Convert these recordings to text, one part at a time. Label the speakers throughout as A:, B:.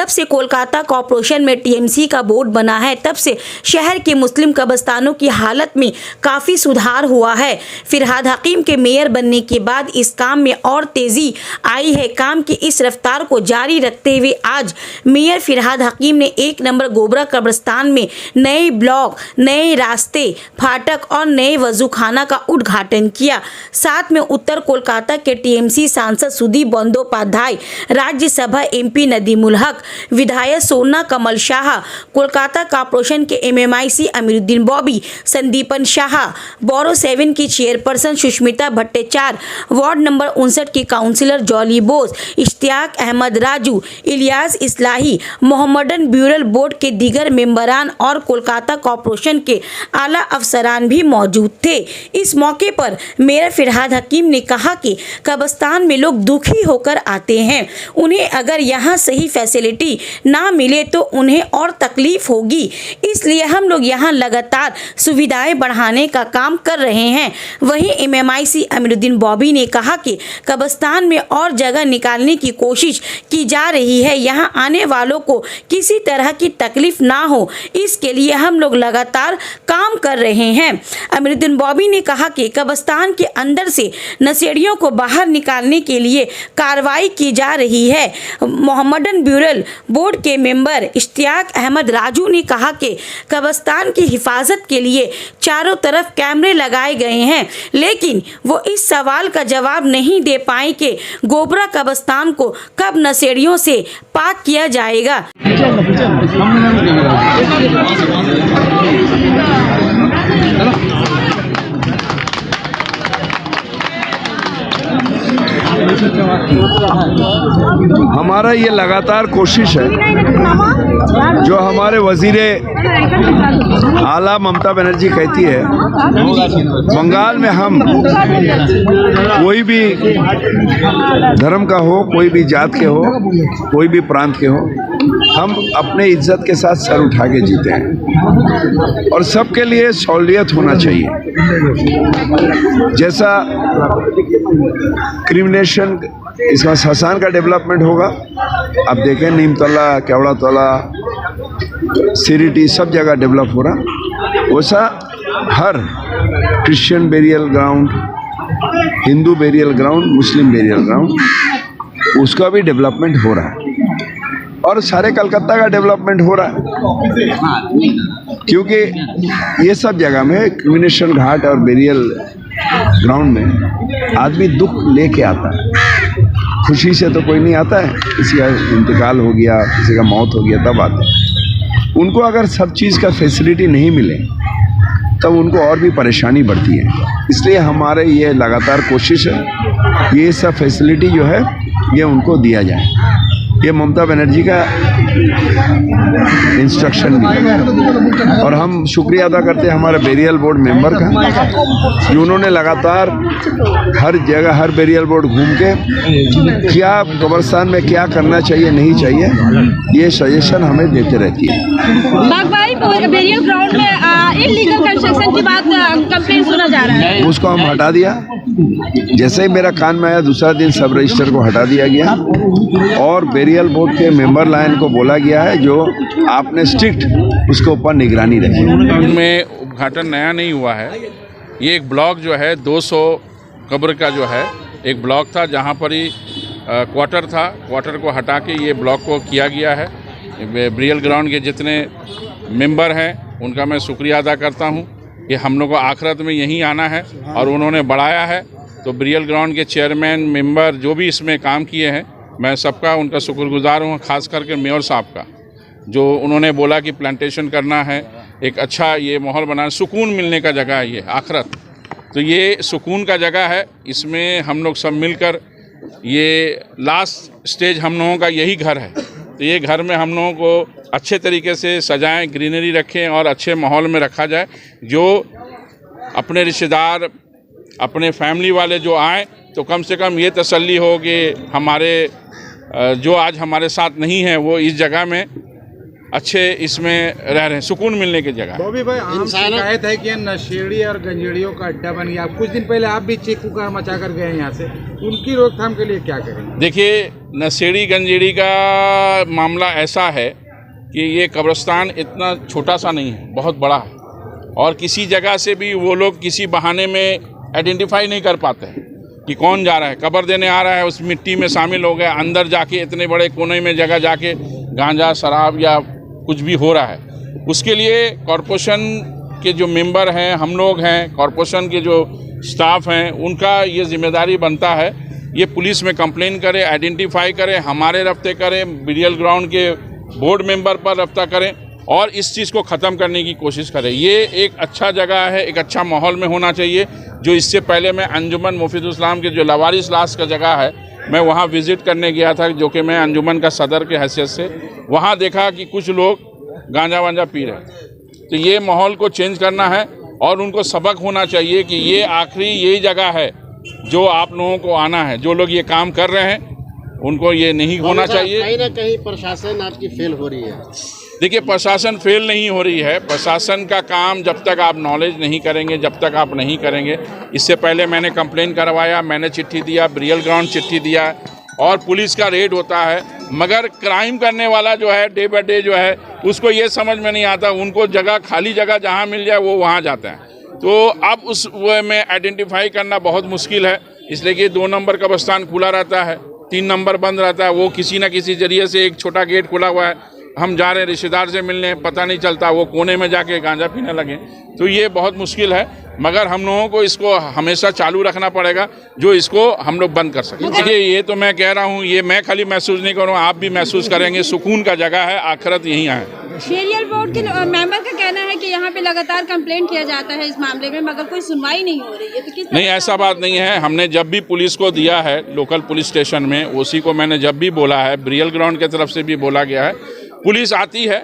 A: जब से कोलकाता कॉरपोरेशन में टीएमसी का बोर्ड बना है तब से शहर के मुस्लिम कब्रिस्तानों की हालत में काफ़ी सुधार हुआ है। फिरहाद हकीम के मेयर बनने के बाद इस काम में और तेज़ी आई है। काम की इस रफ्तार को जारी रखते हुए आज मेयर फिरहाद हकीम ने 1 नंबर गोबरा कब्रिस्तान में नए ब्लॉक, नए रास्ते, फाटक और नए वजूखाना का उद्घाटन किया। साथ में उत्तर कोलकाता के टीएमसी सांसद सुदीप बंदोपाध्याय, राज्यसभा एमपी नदीमुल हक, विधायक सोना कमल शाह, कोलकाता कॉरपोरेशन के एमएमआईसी अमीरुद्दीन बॉबी, संदीपन शाह, बोरो 7 की chairperson Sushmita Bhattacharya, ward number 59 के councillor Jolly Bose, Ishtiaq Ahmed Raju, Ilyas Islahi, Mohammedan burial board के दीगर मेंबरान और कोलकाता कॉरपोरेशन के आला अफसरान भी मौजूद थे। इस मौके पर मेयर फिरहाद हकीम ने कहा कि कब्रिस्तान में लोग दुखी होकर आते हैं, उन्हें अगर यहाँ सही फैसिलिटी ना मिले तो उन्हें और तकलीफ होगी, इसलिए हम लोग यहाँ लगातार सुविधाएं बढ़ाने का काम कर रहे हैं। वहीं एमएमआईसी अमीरुद्दीन बॉबी ने कहा कि कब्रिस्तान में और जगह निकालने की कोशिश की जा रही है, यहाँ आने वालों को किसी तरह की तकलीफ ना हो, इसके लिए हम लोग लगातार काम कर रहे हैं। अमीरुद्दीन बॉबी ने कहा कि कब्रिस्तान के अंदर से नशेड़ियों को बाहर निकालने के लिए कार्रवाई की जा रही है। मोहम्मदन ब्यूरल बोर्ड के मेंबर इश्तियाक अहमद राजू ने कहा कि कब्रिस्तान की हिफाजत के लिए चारों तरफ कैमरे लगाए गए हैं, लेकिन वो इस सवाल का जवाब नहीं दे पाए कि गोबरा कब्रिस्तान को कब नशेड़ियों से पाक किया जाएगा।
B: हमारा ये लगातार कोशिश है, जो हमारे वजीरे आला ममता बनर्जी कहती है, बंगाल में हम कोई भी धर्म का हो, कोई भी जात के हो, कोई भी प्रांत के हो, हम अपने इज्जत के साथ सर उठा के जीते हैं और सबके लिए सहूलियत होना चाहिए। जैसा क्रिमिनेशन, इसका शमशान का डेवलपमेंट होगा, अब देखें नीमतला, केवड़ा तला, सिरिटी सब जगह डेवलप हो रहा, वैसा हर Christian burial ground, Hindu burial ground, Muslim burial ground, उसका भी डेवलपमेंट हो रहा है और सारे कलकत्ता का डेवलपमेंट हो रहा है, क्योंकि ये सब जगह में क्रिमिनेशन घाट और बेरियल ग्राउंड में आदमी दुख लेके आता है, खुशी से तो कोई नहीं आता है, किसी का इंतकाल हो गया, किसी का मौत हो गया तब आता है। उनको अगर सब चीज़ का फैसिलिटी नहीं मिले तब उनको और भी परेशानी बढ़ती है, इसलिए हमारे ये लगातार कोशिश है ये सब फैसिलिटी जो है ये उनको दिया जाए। ये ममता बनर्जी का इंस्ट्रक्शन भी है और हम शुक्रिया अदा करते हैं हमारे बेरियल बोर्ड मेंबर का, कि उन्होंने लगातार हर जगह, हर बेरियल बोर्ड घूम के क्या कब्रिस्तान में क्या करना चाहिए, नहीं चाहिए, ये सजेशन हमें देते रहती है।
C: बेरियल ग्राउंड में इल्लीगल कंस्ट्रक्शन की बात कंप्लेंट सुना जा रहा है,
B: उसको हम हटा दिया। जैसे ही मेरा कान में आया दूसरा दिन सब रजिस्टर को हटा दिया गया और बेरियल बोर्ड के मेंबर लाइन को बोला गया है जो आपने स्ट्रिक्ट उसके ऊपर निगरानी रखी।
D: में उद्घाटन नया नहीं हुआ है, ये एक ब्लॉक जो है 200 कब्र का जो है एक ब्लॉक था, जहाँ पर ही क्वार्टर था, क्वार्टर को हटा के ये ब्लॉक को किया गया है। बेरियल ग्राउंड के जितने मेंबर हैं उनका मैं शुक्रिया अदा करता हूँ कि हम लोग को आखिरत में यहीं आना है और उन्होंने बढ़ाया है। तो बेरियल ग्राउंड के चेयरमैन, मेंबर जो भी इसमें काम किए हैं, मैं सबका उनका शुक्रगुजार हूँ, खास करके मेयर साहब का, जो उन्होंने बोला कि प्लांटेशन करना है, एक अच्छा ये माहौल बनाना, सुकून मिलने का जगह है ये आखिरत, तो ये सुकून का जगह है। इसमें हम लोग सब मिलकर, ये लास्ट स्टेज हम लोगों का यही घर है, तो ये घर में हम लोगों को अच्छे तरीके से सजाएं, ग्रीनरी रखें और अच्छे माहौल में रखा जाए। जो अपने रिश्तेदार, अपने फैमिली वाले जो आए तो कम से कम ये तसल्ली हो कि हमारे जो आज हमारे साथ नहीं है वो इस जगह में अच्छे इसमें रह रहे हैं, सुकून मिलने की जगह।
E: बॉबी भाई, आम शिकायत है कि ये नशेड़ी और गंजेड़ियों का अड्डा बन गया। कुछ दिन पहले आप भी चीख पुकार मचा कर गए यहाँ से, उनकी रोकथाम के लिए क्या करें?
D: देखिए, नशेड़ी गंजेड़ी का मामला ऐसा है कि ये कब्रिस्तान इतना छोटा सा नहीं है, बहुत बड़ा है, और किसी जगह से भी वो लोग किसी बहाने में आइडेंटिफाई नहीं कर पाते हैं कि कौन जा रहा है, कब्र देने आ रहा है, उस मिट्टी में शामिल हो गया, अंदर जाके इतने बड़े कोने में जगह जाके गांजा शराब या कुछ भी हो रहा है। उसके लिए कॉरपोरेशन के जो मेंबर हैं, हम लोग हैं, कॉरपोरेशन के जो स्टाफ हैं, उनका ये जिम्मेदारी बनता है, ये पुलिस में कंप्लेन करें, आइडेंटिफाई करें, हमारे रफ्ते करें, बिरियल ग्राउंड के बोर्ड मेंबर पर रफ्ता करें और इस चीज़ को ख़त्म करने की कोशिश करें। ये एक अच्छा जगह है, एक अच्छा माहौल में होना चाहिए। जो इससे पहले मैं अंजुमन मुफीदुल इस्लाम के जो लवारिस लाश का जगह है, मैं वहाँ विज़िट करने गया था, जो कि मैं अंजुमन का सदर के हैसियत से वहाँ देखा कि कुछ लोग गांजा वांजा पी रहे हैं। तो ये माहौल को चेंज करना है और उनको सबक होना चाहिए कि ये आखिरी यही जगह है जो आप लोगों को आना है। जो लोग ये काम कर रहे हैं उनको ये नहीं होना चाहिए।
F: कहीं ना कहीं प्रशासन आपकी फेल हो रही है।
D: देखिए, प्रशासन फेल नहीं हो रही है। प्रशासन का काम जब तक आप नॉलेज नहीं करेंगे, जब तक आप नहीं करेंगे। इससे पहले मैंने कंप्लेन करवाया, मैंने चिट्ठी दिया, बिरियल ग्राउंड चिट्ठी दिया और पुलिस का रेड होता है, मगर क्राइम करने वाला जो है डे बाय डे जो है उसको ये समझ में नहीं आता। उनको जगह, खाली जगह जहाँ मिल जाए वो वहाँ जाते हैं। तो अब उस वे में आइडेंटिफाई करना बहुत मुश्किल है, इसलिए कि 2 नंबर कब्रिस्तान खुला रहता है, 3 नंबर बंद रहता है। वो किसी न किसी जरिए से एक छोटा गेट खुला हुआ है, हम जा रहे हैं रिश्तेदार से मिलने, पता नहीं चलता, वो कोने में जाके गांजा पीने लगे। तो ये बहुत मुश्किल है, मगर हम लोगों को इसको हमेशा चालू रखना पड़ेगा, जो इसको हम लोग बंद कर सकें। देखिए, ये तो मैं कह रहा हूँ, ये मैं खाली महसूस नहीं कर रहा हूँ, आप भी महसूस करेंगे। सुकून का जगह है, आखिरत यहीं आए।
C: शेरियल बोर्ड के मेंबर का कहना है कि यहाँ पे लगातार कंप्लेंट किया जाता है इस मामले में, मगर कोई सुनवाई नहीं हो रही है। तो किस
D: नहीं, ऐसा बात नहीं है। हमने जब भी पुलिस को दिया है, लोकल पुलिस स्टेशन में, उसी को मैंने जब भी बोला है, बिरियल ग्राउंड की तरफ से भी बोला गया है, पुलिस आती है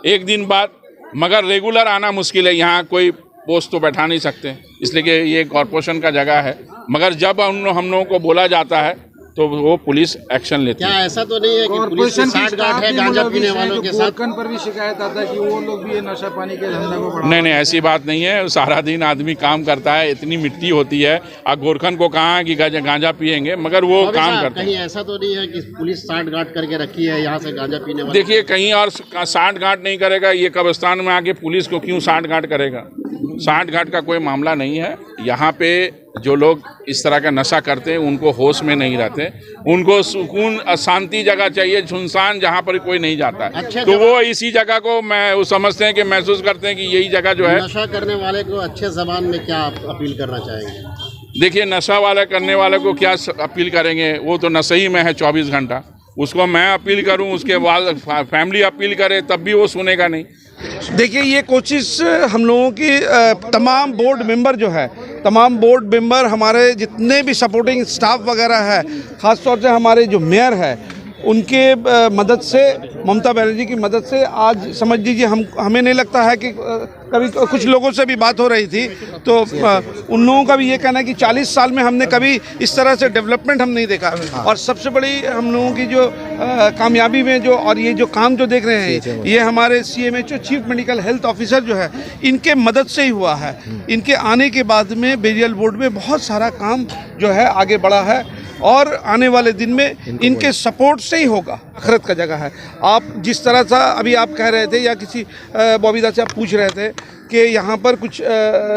D: एक दिन बाद, मगर रेगुलर आना मुश्किल है। यहाँ कोई पोस्ट तो बैठा नहीं सकते, इसलिए कि ये कॉरपोरेशन का जगह है। मगर जब हम लोगों को बोला जाता है तो वो पुलिस एक्शन लेती है।
F: क्या ऐसा तो नहीं है कि पुलिस की साठगांठ है गांजा पीने वालों के साथ?
E: पर भी शिकायत आता है कि वो लोग भी ये नशा पानी के धंधे को बढ़ा।
D: नहीं, ऐसी बात नहीं है। सारा दिन आदमी काम करता है, इतनी मिट्टी होती है, अब गोरखन को कहाँ है कि गांजा पियेंगे, मगर वो काम करते हैं।
F: कहीं ऐसा तो नहीं है कि पुलिस साठगांठ करके रखी है यहाँ से गांजा पीने वाले?
D: देखिए, कहीं और साठगांठ नहीं करेगा। ये कब्रिस्तान में आके पुलिस को क्यों साठगांठ करेगा? साठगांठ का कोई मामला नहीं है। यहाँ पे जो लोग इस तरह का नशा करते हैं उनको होश में नहीं रहते, उनको सुकून शांति जगह चाहिए, सुनसान, जहाँ पर कोई नहीं जाता है। तो वो इसी जगह को वो समझते हैं कि महसूस करते हैं कि यही जगह जो है।
F: नशा करने वाले को अच्छे ज़बान में क्या अपील करना चाहेंगे?
D: देखिए, नशा वाला करने वाले को क्या अपील करेंगे? वो तो नशे ही में है 24 घंटा। उसको मैं अपील करूं, उसके बाद फैमिली अपील करे, तब भी वो सुनेगा नहीं।
G: देखिए, ये कोशिश हम लोगों की तमाम बोर्ड मेंबर जो है, तमाम बोर्ड मेंबर, हमारे जितने भी सपोर्टिंग स्टाफ वगैरह है, ख़ास तौर से हमारे जो मेयर है, उनके मदद से, ममता बनर्जी की मदद से, आज समझ लीजिए हमें नहीं लगता है कि कभी कुछ लोगों से भी बात हो रही थी तो उन लोगों का भी ये कहना है कि 40 साल में हमने कभी इस तरह से डेवलपमेंट हम नहीं देखा। और सबसे बड़ी हम लोगों की जो कामयाबी में जो, और ये जो काम जो देख रहे हैं, ये हमारे CMHO chief medical health officer जो है, इनके मदद से ही हुआ है। इनके आने के बाद में बिरियल बोर्ड में बहुत सारा काम जो है आगे बढ़ा है और आने वाले दिन में इनके सपोर्ट से ही होगा। आखिरत का जगह है। आप जिस तरह सा अभी आप कह रहे थे या किसी बॉबीदा से आप पूछ रहे थे कि यहाँ पर कुछ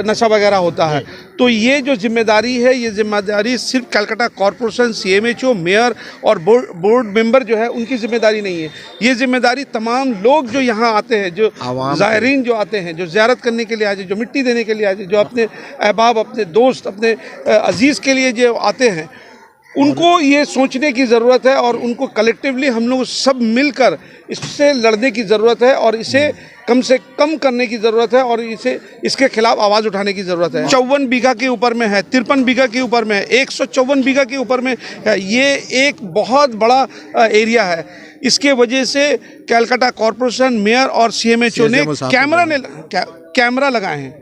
G: नशा वगैरह होता है, तो ये जो जिम्मेदारी है, ये जिम्मेदारी सिर्फ कलकत्ता कॉरपोरेशन, CMHO, मेयर और बोर्ड मेंबर जो है उनकी जिम्मेदारी नहीं है। ये जिम्मेदारी तमाम लोग जो यहाँ आते हैं, जो ज़ायरीन जो आते हैं, जो ज़ियारत करने के लिए आते हैं, जो मिट्टी देने के लिए आते हैं, जो अपने अहबाब, अपने दोस्त, अपने अजीज़ के लिए जो आते हैं, उनको ये सोचने की ज़रूरत है और उनको कलेक्टिवली हम लोग सब मिलकर इससे लड़ने की ज़रूरत है और इसे कम से कम करने की ज़रूरत है और इसके खिलाफ आवाज़ उठाने की ज़रूरत है। 54 बीघा के ऊपर में है, 53 बीघा के ऊपर में है, 154 बीघा के ऊपर में है। ये एक बहुत बड़ा एरिया है। इसके वजह से कलकत्ता कॉरपोरेशन, मेयर और CMHO ने कैमरा लगाए हैं।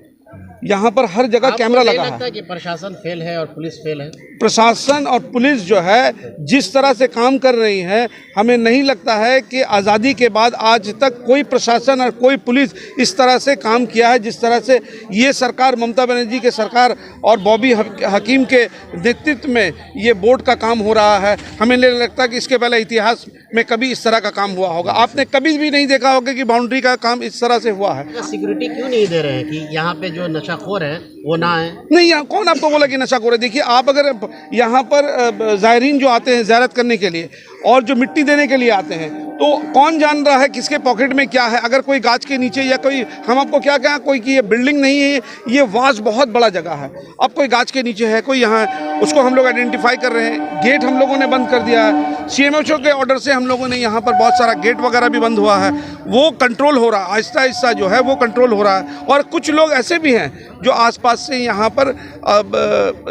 G: यहाँ पर हर जगह
F: आपको
G: कैमरा
F: नहीं
G: लगा
F: लगता
G: है।
F: कि प्रशासन फेल है और पुलिस फेल है?
G: प्रशासन और पुलिस जो है जिस तरह से काम कर रही है, हमें नहीं लगता है कि आज़ादी के बाद आज तक कोई प्रशासन और कोई पुलिस इस तरह से काम किया है जिस तरह से ये सरकार, ममता बनर्जी के सरकार और बॉबी हकीम के नेतृत्व में ये बोर्ड का काम हो रहा है। हमें नहीं लगता कि इसके पहले इतिहास में कभी इस तरह का काम हुआ होगा। आपने कभी भी नहीं देखा होगा कि बाउंड्री का काम इस तरह से हुआ है।
F: सिक्योरिटी क्यों नहीं दे रहे हैं कि यहाँ पे जो नशाखोर है वो ना आए?
G: नहीं, यहाँ कौन आपको बोला कि नशाखोर है? देखिए, आप अगर यहाँ पर ज़ायरीन जो आते हैं ज़ियारत करने के लिए और जो मिट्टी देने के लिए आते हैं, तो कौन जान रहा है किसके पॉकेट में क्या है? अगर कोई गाछ के नीचे या कोई, हम आपको क्या कहें, कोई कि ये बिल्डिंग नहीं है, ये वास बहुत बड़ा जगह है। अब कोई गाछ के नीचे है, कोई यहाँ, उसको हम लोग आइडेंटिफाई कर रहे हैं। गेट हम लोगों ने बंद कर दिया है। CMHO के ऑर्डर से हम लोगों ने यहाँ पर बहुत सारा गेट वगैरह भी बंद हुआ है। वो कंट्रोल हो रहा है, आहिस्ता आहिस्ता जो है वो कंट्रोल हो रहा है। और कुछ लोग ऐसे भी हैं जो आसपास से यहाँ पर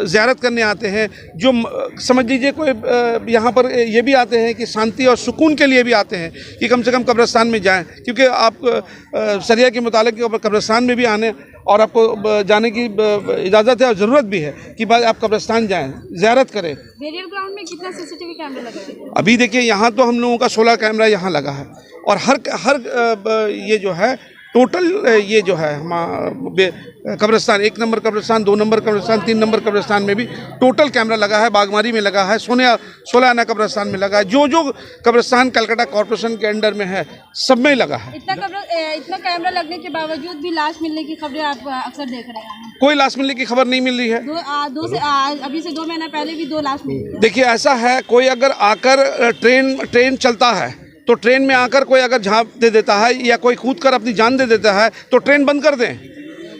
G: ज़ियारत करने आते हैं, जो समझ लीजिए कोई यहाँ पर ये भी आते हैं कि शांति और सुकून के लिए भी आते हैं कि कम से कम कब्रिस्तान में जाएं, क्योंकि आप शरिया के मुताबिक कब्रिस्तान में भी आने और आपको जाने की इजाज़त है और ज़रूरत भी है कि भाई आप कब्रिस्तान जाएं, ज़ियारत करें।
C: बेरियल ग्राउंड में कितना CCTV कैमरा लगा है?
G: अभी देखिए, यहाँ तो हम लोगों का 16 कैमरा यहाँ लगा है और हर ये जो है टोटल ये जो है कब्रिस्तान, 1 नंबर कब्रिस्तान, 2 नंबर कब्रिस्तान, 3 नंबर कब्रिस्तान में भी टोटल कैमरा लगा है। बागमारी में लगा है, 16 आना कब्रिस्तान में लगा है। जो कब्रिस्तान कलकत्ता कॉर्पोरेशन के अंडर में है, सब में लगा है।
C: इतना कैमरा लगने के बावजूद भी लाश मिलने की खबरें आप अक्सर देख रहे हैं।
G: कोई लाश मिलने की खबर नहीं मिल रही है।
C: अभी से 2 महीना पहले भी 2 लाश मिली है।
G: देखिए, ऐसा है, कोई अगर आकर ट्रेन चलता है तो ट्रेन में आकर कोई अगर झांप दे देता है या कोई कूद कर अपनी जान दे देता है तो ट्रेन बंद कर दें।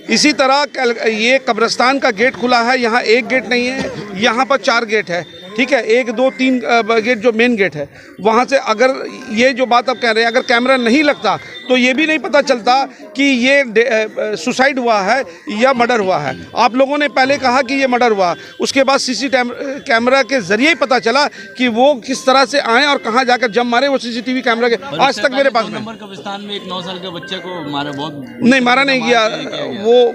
G: इसी तरह ये कब्रिस्तान का गेट खुला है, यहाँ एक गेट नहीं है, यहाँ पर 4 गेट है, ठीक है, 1, 2, 3 गेट जो मेन गेट है, वहाँ से अगर ये जो बात आप कह रहे हैं, अगर कैमरा नहीं लगता तो ये भी नहीं पता चलता कि ये सुसाइड हुआ है या मर्डर हुआ है। आप लोगों ने पहले कहा कि ये मर्डर हुआ, उसके बाद कैमरा के जरिए ही पता चला कि वो किस तरह से आए और कहाँ जाकर जम मारे। वो CCTV कैमरा के आज तक मेरे पास में।
H: नंबर कब्रिस्तान में एक 9 साल के बच्चे को मारा, बहुत
G: नहीं, मारा नहीं गया।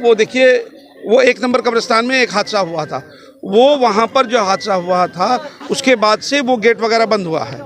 G: वो देखिए, वो 1 नंबर कब्रिस्तान में एक हादसा हुआ था, वो वहाँ पर जो हादसा हुआ था उसके बाद से वो गेट वगैरह बंद हुआ है।